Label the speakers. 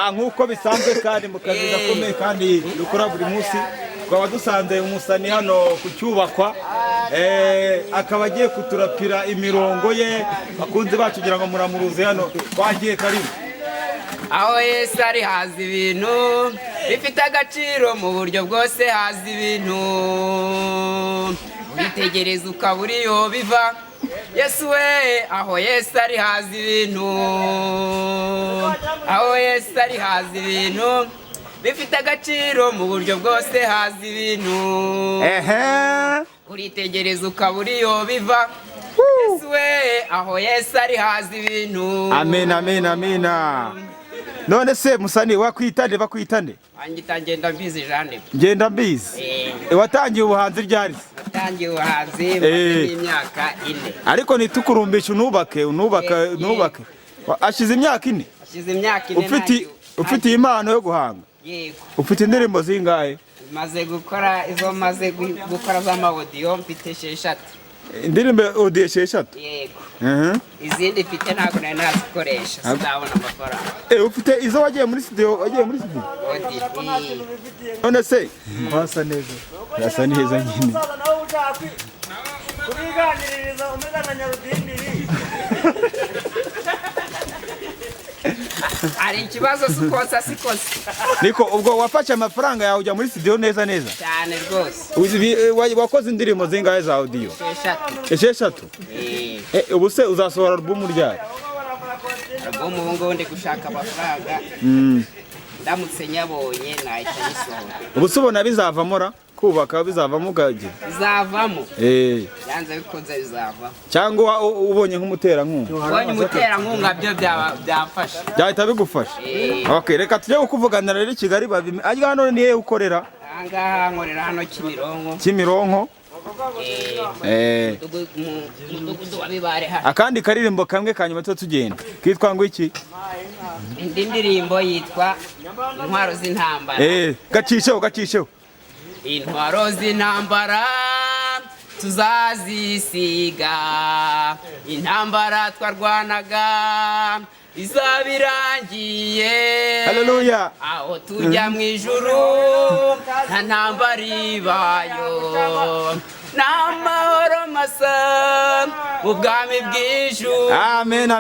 Speaker 1: Nkuko bisanzwe kandi mu kazi gakomeye kandi dukora buri munsi twaba dusanze umusani hano ku cyubakwa akaba agiye kuturapira imirongo ye bakunze bacu kugira ngo muramuruze hano twagiye karibu.
Speaker 2: Aho Yesu ari hazi ibintu bifite agaciro mu buryo bwose, hazi ibintu witegereza ukabura iyo biva. Yesu we, aho Yesu ari hazi ibintu, aho Yesu ari hazi ibintu bifite agaciro mu buryo bwose, hazi ibintu uritegereza ukabura iyo biva. Yesu we, aho Yesu ari hazi ibintu.
Speaker 1: Amen, amen, amen. None se musani wakwitande bakwitande?
Speaker 2: Angita ngenda mbizi Jane.
Speaker 1: Ngenda mbizi. Watangiye ubuhanzi ryari?
Speaker 2: Watangiye ubuhanzi mu myaka 4.
Speaker 1: Ariko nitukurumbisha unubake. Ashize imyaka 4.
Speaker 2: Ashize imyaka 4.
Speaker 1: Ufite impano yo guhanga?
Speaker 2: Yego.
Speaker 1: Ufite indirimbo zingahe?
Speaker 2: Maze gukora izo maze gukora za audio mfite 6.
Speaker 1: Indirimbo audio 6?
Speaker 2: Yego. Izindi mfite ntabwo nari nazikoresha, sinabona amafaranga.
Speaker 1: Ufite izo wagiye muri studio, None se wasa neza. Yasa neza nyine.
Speaker 3: Kubiganiririza umeze na nyarudindiri.
Speaker 2: Ari ikibazo sikosa.
Speaker 1: Niko ubwo wafashe amafaranga yawe ujya muri studio neza.
Speaker 2: Cyane rwose.
Speaker 1: Wakoze indirimbo zingahe za audio? 6. Ubu se uzasohora album ryari?
Speaker 2: Album ngo ndi gushaka amafaranga. Ndamutse nyabonye nahita nisohora.
Speaker 1: Ubu se ubona bizavamo kubaka bizavamo gaje?
Speaker 2: Bizavamo. Yanze bikunze bizavamo.
Speaker 1: Cyangwa ubonye nk'umuterankunga?
Speaker 2: Ubonye umuterankunga byo byafasha.
Speaker 1: Byahita bigufasha. Okay, reka tujye kuvuganira rero Kigali babime. Ajya hano nihe ukorera?
Speaker 2: Angaha nkorera hano Kimironko.
Speaker 1: Kimironko?
Speaker 2: Mudugudu wa Bibare hano.
Speaker 1: Akandi karirimbo kamwe kanyuma tugenda. Kitwa ngo iki?
Speaker 2: Indi ndirimbo yitwa Intwaro z'intambara.
Speaker 1: Gacisheho.
Speaker 2: Intwaro z'intambara tuzazisiga, intambara twarwanaga izabirangiye.
Speaker 1: Haleluya.
Speaker 2: Aho tujya mu ijuru nta ntambara ibayo, n'amahoro masa mu bwami bw'ijuru.
Speaker 1: Amen.